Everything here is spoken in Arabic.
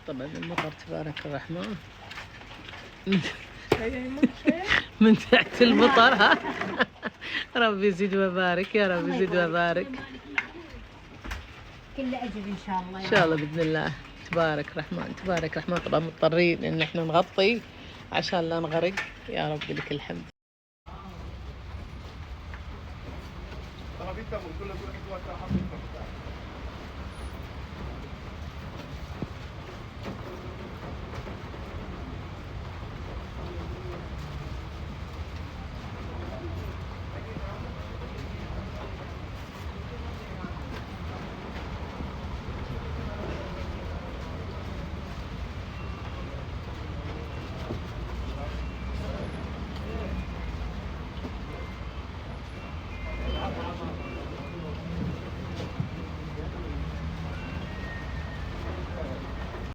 طبعا المطر تبارك الرحمن من تحت المطر ها. ربي يزيد ويبارك، يا رب يزيد ويبارك. كله اجر ان شاء الله. ان شاء الله باذن الله. تبارك الرحمن تبارك الرحمن. طبعا مضطرين ان احنا نغطي عشان لا نغرق. يا رب لك الحمد.